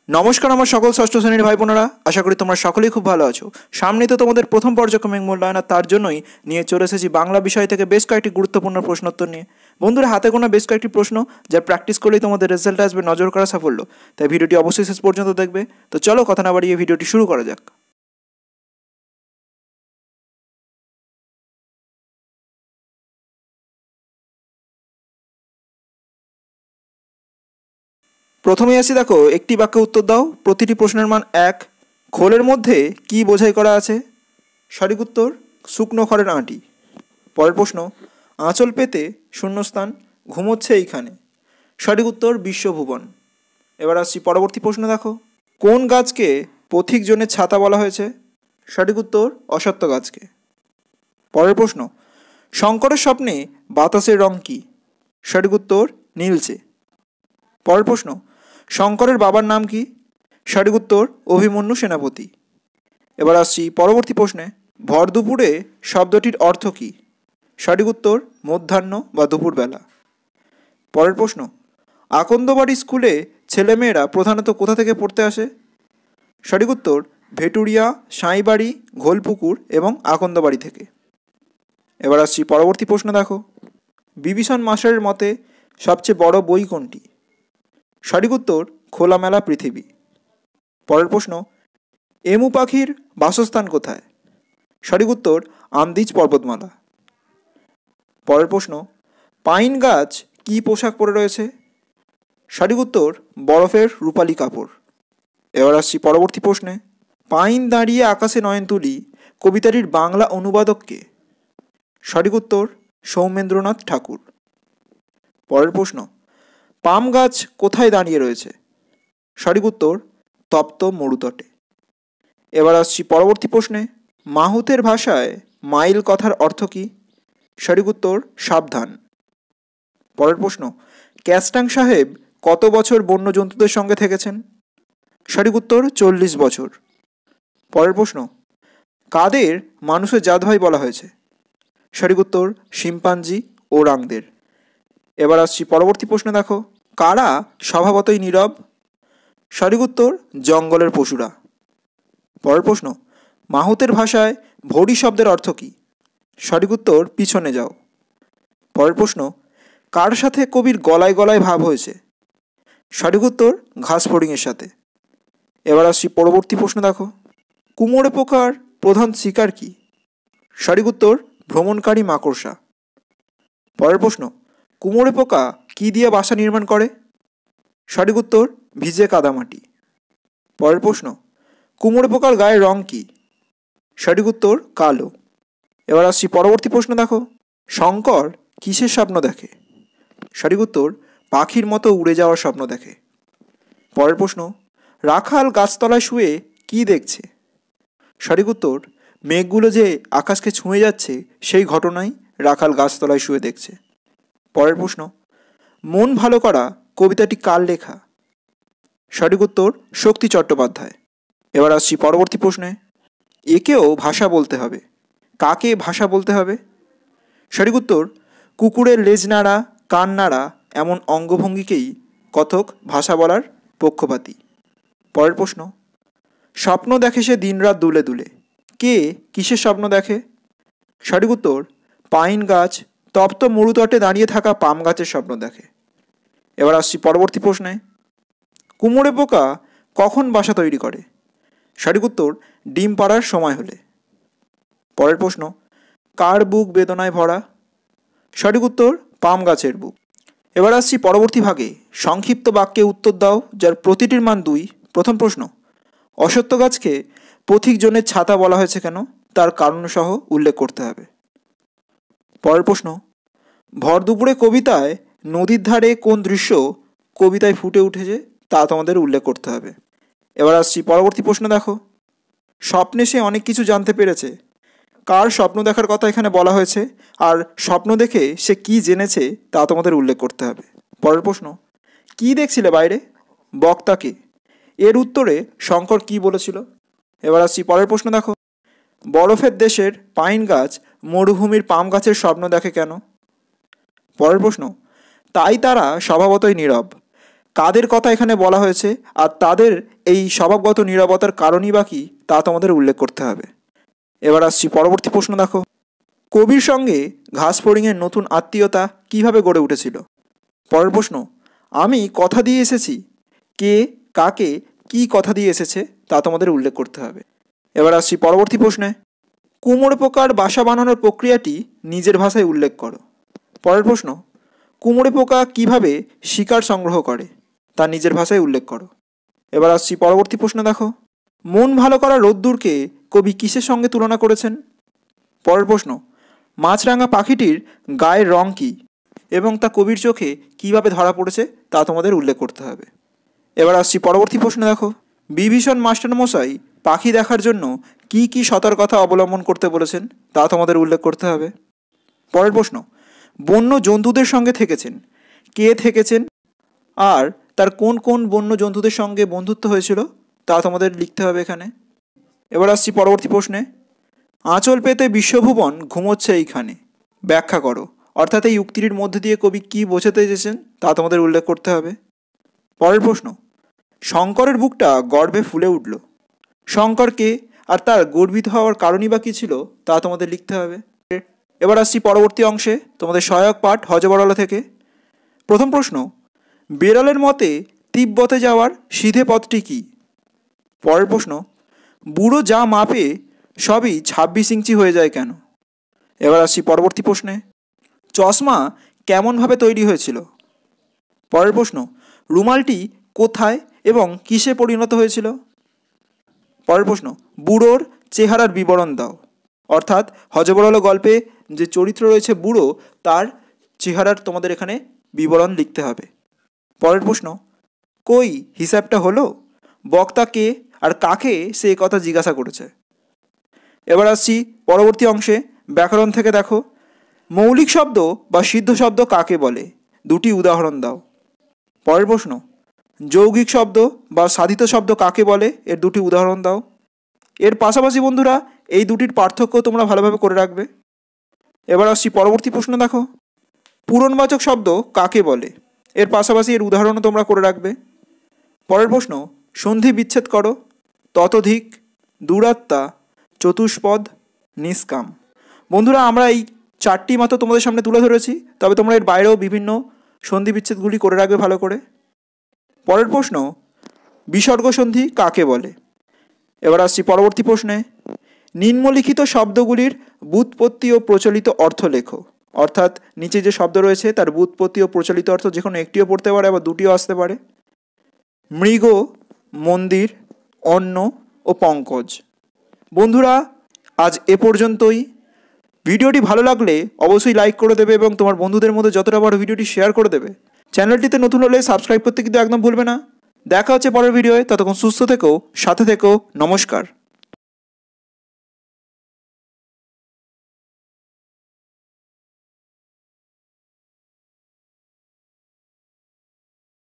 নমস্কার আমার সকল ষষ্ঠ শ্রেণীর ভাই বোনেরা, আশা করি তোমরা সকলেই খুব ভালো আছো। সামনে তো তোমাদের প্রথম পর্যায়ক্রমিক মূল্যায়ন, আর তার জন্যই নিয়ে চলে এসেছি বাংলা বিষয় থেকে বেশ কয়েকটি গুরুত্বপূর্ণ প্রশ্নোত্তর নিয়ে। বন্ধুরা, হাতে গোনা বেশ কয়েকটি প্রশ্ন যার প্র্যাকটিস করলেই তোমাদের রেজাল্ট আসবে নজর করা সাফল্য। তাই ভিডিওটি অবশ্যই শেষ পর্যন্ত দেখবে। তো চলো কথা না বাড়িয়ে ভিডিওটি শুরু করা যাক। প্রথমে আসি, দেখো একটি বাক্যে উত্তর দাও। প্রতিটি প্রশ্নের মান 1। খোলের মধ্যে কি বোঝাই করা আছে? সঠিক উত্তর শুকনো খড়ের আঁটি। পরের প্রশ্ন, আঁচল পেতে শূন্যস্থান ঘুমোচ্ছে এইখানে। সঠিক উত্তর বিশ্বভুবন। এবার আসছি পরবর্তী প্রশ্ন, দেখো কোন গাছকে পথিক জনের ছাতা বলা হয়েছে? সঠিক উত্তর অশ্বত্থ গাছকে। পরের প্রশ্ন, শঙ্করের স্বপ্নে বাতাসের রং কী? সঠিক উত্তর নীলচে। পরের প্রশ্ন, শঙ্করের বাবার নাম কি? সঠিক উত্তর অভিমন্যু সেনাপতি। এবার আসছি পরবর্তী প্রশ্নে, ভর দুপুরে শব্দটির অর্থ কী? সঠিক উত্তর মধ্যাহ্ন বা দুপুরবেলা। পরের প্রশ্ন, আকন্দবাড়ি স্কুলে ছেলেমেয়েরা প্রধানত কোথা থেকে পড়তে আসে? সঠিক উত্তর ভেটুরিয়া, সাঁইবাড়ি, ঘোলপুকুর এবং আকন্দবাড়ি থেকে। এবার আসছি পরবর্তী প্রশ্ন, দেখো বিভীষণ মাস্টারের মতে সবচেয়ে বড় বই কোনটি? সঠিক উত্তর খোলামেলা পৃথিবী। পরের প্রশ্ন, এমু পাখির বাসস্থান কোথায়? সঠিক উত্তর আন্দিজ পর্বতমালা। পরের প্রশ্ন, পাইন গাছ কী পোশাক পরে রয়েছে? সঠিক উত্তর বরফের রূপালী কাপড়। এবার আসছি পরবর্তী প্রশ্নে, পাইন দাঁড়িয়ে আকাশে নয়ন তুলি কবিতাটির বাংলা অনুবাদক কে? সঠিক উত্তর সৌমেন্দ্রনাথ ঠাকুর। পরের প্রশ্ন, পাম গাছ কোথায় দাঁড়িয়ে রয়েছে? সঠিক উত্তর তপ্ত মরুতটে। এবার আসছি পরবর্তী প্রশ্নে, মাহুতের ভাষায় মাইল কথার অর্থ কী? সঠিক উত্তর সাবধান। পরের প্রশ্ন, ক্যাস্টাং সাহেব কত বছর বন্য জন্তুদের সঙ্গে থেকেছেন? সঠিক উত্তর 40 বছর। পরের প্রশ্ন, কাদের মানুষের জাত ভাই বলা হয়েছে? সঠিক উত্তর শিম্পাঞ্জি ও ওরাংদের। এবার আসছি পরবর্তী প্রশ্নে, দেখো কারা স্বভাবতই নীরব? সঠিক উত্তর জঙ্গলের পশুরা। পরের প্রশ্ন, মাহুতের ভাষায় ভরি শব্দের অর্থ কী? সঠিক উত্তর পিছনে যাও। পরের প্রশ্ন, কার সাথে কবির গলায় গলায় ভাব হয়েছে? সঠিক উত্তর ঘাসফড়িংয়ের সাথে। এবার আসছি পরবর্তী প্রশ্ন, দেখো কুমোরে পোকার প্রধান শিকার কি? সঠিক উত্তর ভ্রমণকারী মাকড়সা। পরের প্রশ্ন, কুমোরে পোকা কী দিয়ে বাসা নির্মাণ করে? সঠিক উত্তর ভিজে কাদামাটি। পরের প্রশ্ন, কুমোরে পোকার গায়ের রং কী? সঠিক উত্তর কালো। এবার আসছি পরবর্তী প্রশ্ন, দেখো শঙ্কর কিসের স্বপ্ন দেখে? সঠিক উত্তর পাখির মতো উড়ে যাওয়ার স্বপ্ন দেখে। পরের প্রশ্ন, রাখাল গাছতলায় শুয়ে কি দেখছে? সঠিক উত্তর মেঘগুলো যে আকাশকে ছুঁয়ে যাচ্ছে সেই ঘটনাই রাখাল গাছতলায় শুয়ে দেখছে। পরের প্রশ্ন, মন ভালো করা কবিতাটি কার লেখা? সঠিক উত্তর শক্তি চট্টোপাধ্যায়। এবার আসছি পরবর্তী প্রশ্নে, একেও ভাষা বলতে হবে, কাকে ভাষা বলতে হবে? সঠিক উত্তর কুকুরের লেজ নাড়া, কান নাড়া এমন অঙ্গভঙ্গিকেই কথক ভাষা বলার পক্ষপাতী। পরের প্রশ্ন, স্বপ্ন দেখে সে দিনরাত দুলে দুলে, কে কিসের স্বপ্ন দেখে? সঠিক উত্তর পাইন গাছ তপ্ত মরুতটে দাঁড়িয়ে থাকা পাম গাছের স্বপ্ন দেখে। এবার আসছি পরবর্তী প্রশ্নে, কুমোরে পোকা কখন বাসা তৈরি করে? সঠিক উত্তর ডিম পাড়ার সময় হলে। পরের প্রশ্ন, কার বুক বেদনায় ভরা? সঠিক উত্তর পাম গাছের বুক। এবার আসছি পরবর্তী ভাগে, সংক্ষিপ্ত বাক্যে উত্তর দাও যার প্রতিটির মান 2। প্রথম প্রশ্ন, অশ্বত্থ গাছকে পথিক জনের ছাতা বলা হয়েছে কেন? তার কারণসহ উল্লেখ করতে হবে। পরের প্রশ্ন, ভর দুপুরে কবিতায় নদীর ধারে কোন দৃশ্য কবিতায় ফুটে উঠেছে তা তোমাদের উল্লেখ করতে হবে। এবার আসছি পরবর্তী প্রশ্ন, দেখো স্বপ্নে সে অনেক কিছু জানতে পেরেছে, কার স্বপ্ন দেখার কথা এখানে বলা হয়েছে, আর স্বপ্ন দেখে সে কি জেনেছে তা তোমাদের উল্লেখ করতে হবে। পরের প্রশ্ন, কি দেখছিলে বাইরে? বক্তাকে। এর উত্তরে শঙ্কর কি বলেছিল? এবার আসছি পরের প্রশ্ন, দেখো বরফের দেশের পাইন গাছ মরুভূমির পাম গাছের স্বপ্ন দেখে কেন? পরের প্রশ্ন, তাই তারা স্বভাবতই নীরব, কাদের কথা এখানে বলা হয়েছে আর তাদের এই স্বভাবগত নীরবতার কারণই বা কী তা তোমাদের উল্লেখ করতে হবে। এবার আসছি পরবর্তী প্রশ্ন। দেখো, কবির সঙ্গে ঘাসফড়িংয়ের নতুন আত্মীয়তা কিভাবে গড়ে উঠেছিল? পরের প্রশ্ন, আমি কথা দিয়ে এসেছি, কে কাকে কি কথা দিয়ে এসেছে তা তোমাদের উল্লেখ করতে হবে। এবার আসছি পরবর্তী প্রশ্নে। কুমড়ো পোকার বাসা বানানোর প্রক্রিয়াটি নিজের ভাষায় উল্লেখ করো। পরের প্রশ্ন, কুমড়ো পোকা কিভাবে শিকার সংগ্রহ করে তা নিজের ভাষায় উল্লেখ করো। এবার আসছি পরবর্তী প্রশ্ন। দেখো, মন ভালো করা রোদ্দুরকে কবি কিসের সঙ্গে তুলনা করেছেন? পরের প্রশ্ন, মাছরাঙা পাখিটির গায়ের রং কী এবং তা কবির চোখে কিভাবে ধরা পড়েছে তা তোমাদের উল্লেখ করতে হবে। এবার আসছি পরবর্তী প্রশ্ন। দেখো, বিভীষণ মাস্টারমশাই পাখি দেখার জন্য কি কি সতর্কতা অবলম্বন করতে বলেছেন তা তোমাদের উল্লেখ করতে হবে। পরের প্রশ্ন, বন্য জন্তুদের সঙ্গে থেকেছেন, কে থেকেছেন আর তার কোন কোন বন্য জন্তুদের সঙ্গে বন্ধুত্ব হয়েছিল তা তোমাদের লিখতে হবে এখানে। এবার আসছি পরবর্তী প্রশ্নে। আঁচল পেতে বিশ্বভুবন ঘুমোচ্ছে এইখানে, ব্যাখ্যা করো। অর্থাৎ এই উক্তিটির মধ্যে দিয়ে কবি কী বোঝাতে চেয়েছেন তা তোমাদের উল্লেখ করতে হবে। পরের প্রশ্ন, শঙ্করের বুকটা গর্বে ফুলে উঠল, শঙ্কর কে আর তার গর্বিত হওয়ার কারণই বা কী ছিল তা তোমাদের লিখতে হবে। এবার আসছি পরবর্তী অংশে তোমাদের সহায়ক পাঠ হজবরলা থেকে। প্রথম প্রশ্ন, বিড়ালের মতে তিব্বতে যাওয়ার সিধে পথটি কী? পরের প্রশ্ন, বুড়ো যা মাপে সবই 26 ইঞ্চি হয়ে যায় কেন? এবার আসছি পরবর্তী প্রশ্নে। চশমা কেমনভাবে তৈরি হয়েছিল? পরের প্রশ্ন, রুমালটি কোথায় এবং কিসে পরিণত হয়েছিল? পরের প্রশ্ন, বুড়োর চেহারার বিবরণ দাও। অর্থাৎ হজবরল গল্পে যে চরিত্র রয়েছে বুড়ো, তার চেহারার তোমাদের এখানে বিবরণ লিখতে হবে। পরের প্রশ্ন, কই হিসাবটা হলো, বক্তা কে আর কাকে সে কথা জিজ্ঞাসা করেছে। এবার আসছি পরবর্তী অংশে ব্যাকরণ থেকে। দেখো, মৌলিক শব্দ বা সিদ্ধ শব্দ কাকে বলে, দুটি উদাহরণ দাও। পরের প্রশ্ন, যৌগিক শব্দ বা সাধিত শব্দ কাকে বলে, এর দুটি উদাহরণ দাও। এর পাশাপাশি বন্ধুরা এই দুটির পার্থক্য তোমরা ভালোভাবে করে রাখবে। এবার আসছি পরবর্তী প্রশ্ন। দেখো, পূরণবাচক শব্দ কাকে বলে, এর পাশাপাশি এর উদাহরণও তোমরা করে রাখবে। পরের প্রশ্ন, সন্ধি বিচ্ছেদ করো। ততোধিক, দূরাত্মা, চতুষ্পদ, নিষ্কাম। বন্ধুরা আমরা এই 4টি মাত্র তোমাদের সামনে তুলে ধরেছি, তবে তোমরা এর বাইরেও বিভিন্ন সন্ধি বিচ্ছেদগুলি করে রাখবে ভালো করে। পরের প্রশ্ন, বিসর্গ সন্ধি কাকে বলে। এবার আসছি পরবর্তী প্রশ্নে। নিম্নলিখিত শব্দগুলির ব্যুৎপত্তি ও প্রচলিত অর্থ লেখো। অর্থাৎ নিচে যে শব্দ রয়েছে তার ব্যুৎপত্তি ও প্রচলিত অর্থ যে কোনো একটিও পড়তে পারে, আবার দুটিও আসতে পারে। মৃগ, মন্দির, অন্ন ও পঙ্কজ। বন্ধুরা আজ এ পর্যন্তই। ভিডিওটি ভালো লাগলে অবশ্যই লাইক করে দেবে এবং তোমার বন্ধুদের মধ্যে যতটা বড় ভিডিওটি শেয়ার করে দেবে। চ্যানেলটিতে নতুন হলে সাবস্ক্রাইব করতে কিন্তু একদম ভুলবে না। দেখা হচ্ছে পরের ভিডিওয়ে, ততক্ষণ সুস্থ থেকো, সাথে থেকো। নমস্কার।